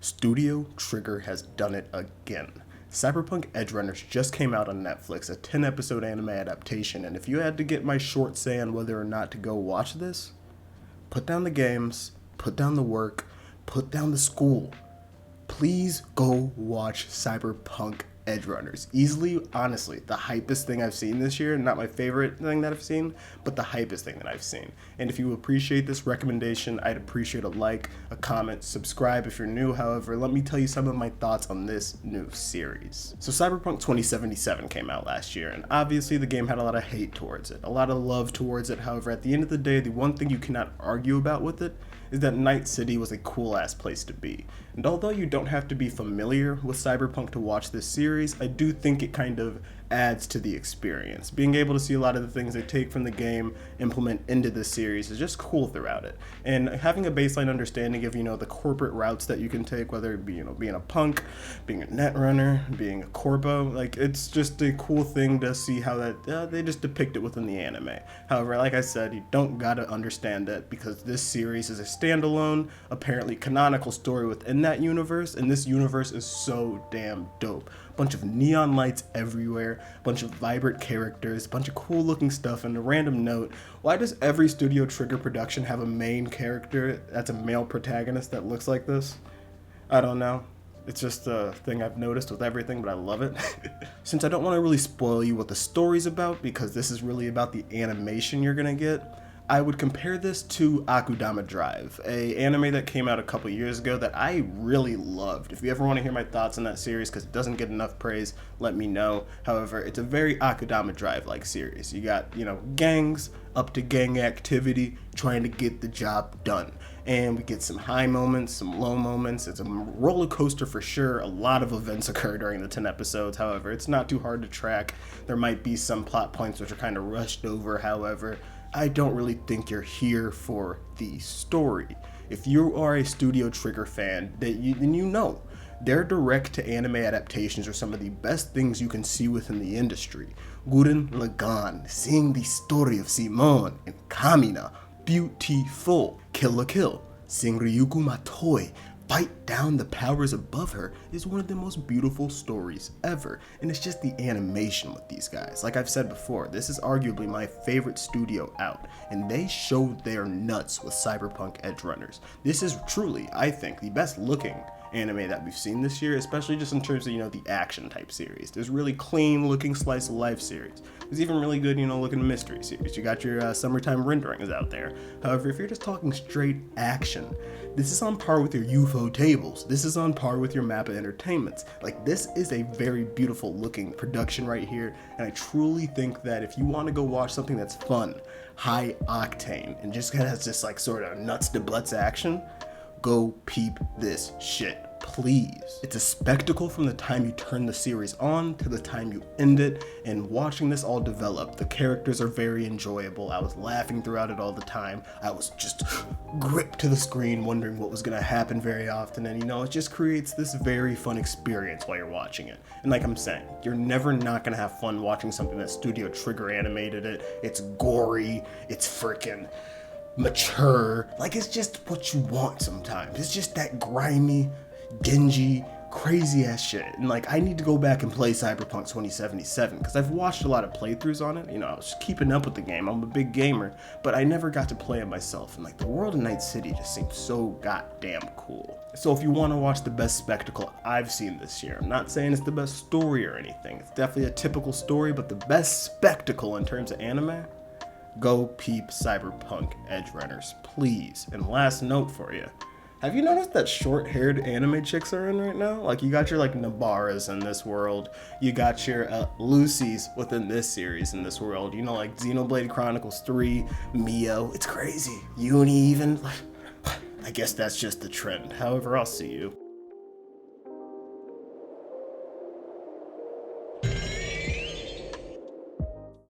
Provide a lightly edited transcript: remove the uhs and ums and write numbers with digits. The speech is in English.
Studio Trigger has done it again. Cyberpunk Edgerunners just came out on Netflix, a 10-episode anime adaptation, and if you had to get my short say on whether or not to go watch this, put down the games, put down the work, put down the school. Please go watch Cyberpunk Edgerunners. Easily, honestly, the hypest thing I've seen this year. Not my favorite thing that I've seen, but the hypest thing that I've seen. And if you appreciate this recommendation, I'd appreciate a like, a comment, subscribe if you're new. However, let me tell you some of my thoughts on this new series. So Cyberpunk 2077 came out last year, and obviously the game had a lot of hate towards it, a lot of love towards it. However, at the end of the day, the one thing you cannot argue about with it is that Night City was a cool-ass place to be. And although you don't have to be familiar with Cyberpunk to watch this series, I do think it kind of adds to the experience. Being able to see a lot of the things they take from the game, implement into the series is just cool throughout it. And having a baseline understanding of, the corporate routes that you can take, whether it be, being a punk, being a netrunner, being a corpo, it's just a cool thing to see how that they just depict it within the anime. However, like I said, you don't gotta understand it because this series is a standalone, apparently canonical story within that universe, and this universe is so damn dope. Bunch of neon lights everywhere, bunch of vibrant characters, bunch of cool looking stuff. And a random note, why does every Studio Trigger production have a main character that's a male protagonist that looks like this? I don't know. It's just a thing I've noticed with everything, but I love it. Since I don't want to really spoil you what the story's about, because this is really about the animation you're gonna get, I would compare this to Akudama Drive, a anime that came out a couple years ago that I really loved. If you ever want to hear my thoughts on that series, because it doesn't get enough praise, let me know. However, it's a very Akudama Drive-like series. You got, gangs up to gang activity, trying to get the job done. And we get some high moments, some low moments. It's a roller coaster for sure. A lot of events occur during the 10 episodes. However, it's not too hard to track. There might be some plot points which are kind of rushed over. However, I don't really think you're here for the story. If you are a Studio Trigger fan, then you know their direct-to-anime adaptations are some of the best things you can see within the industry. Gurren Lagann, seeing the story of Simone and Kamina, beautiful. Kill la Kill, seeing Ryuko Matoi fight down the powers above her is one of the most beautiful stories ever. And it's just the animation with these guys. Like I've said before, this is arguably my favorite studio out, and they showed their nuts with Cyberpunk Edgerunners. This is truly, I think, the best looking anime that we've seen this year, especially just in terms of, the action type series. There's really clean looking slice of life series. There's even really good, looking mystery series. You got your summertime renderings out there. However, if you're just talking straight action, this is on par with your UFO tables. This is on par with your Mappa Entertainments. This is a very beautiful looking production right here, and I truly think that if you want to go watch something that's fun, high octane, and just has this sort of nuts to butts action, go peep this shit, please. It's a spectacle from the time you turn the series on to the time you end it, and watching this all develop, the characters are very enjoyable. I was laughing throughout it all the time. I was just gripped to the screen wondering what was gonna happen very often, and it just creates this very fun experience while you're watching it. And like I'm saying, you're never not gonna have fun watching something that Studio Trigger animated it. It's gory, it's freaking mature, it's just what you want sometimes. It's just that grimy, dingy, crazy ass shit. And I need to go back and play Cyberpunk 2077 because I've watched a lot of playthroughs on it. I was keeping up with the game. I'm a big gamer, but I never got to play it myself. And the world of Night City just seems so goddamn cool. So if you want to watch the best spectacle I've seen this year, I'm not saying it's the best story or anything. It's definitely a typical story, but the best spectacle in terms of anime, go peep Cyberpunk Edgerunners, please. And last note for you. Have you noticed that short-haired anime chicks are in right now? You got your Nabaras in this world. You got your Lucy's within this series in this world. Xenoblade Chronicles 3, Mio. It's crazy. Uni even. I guess that's just the trend. However, I'll see you.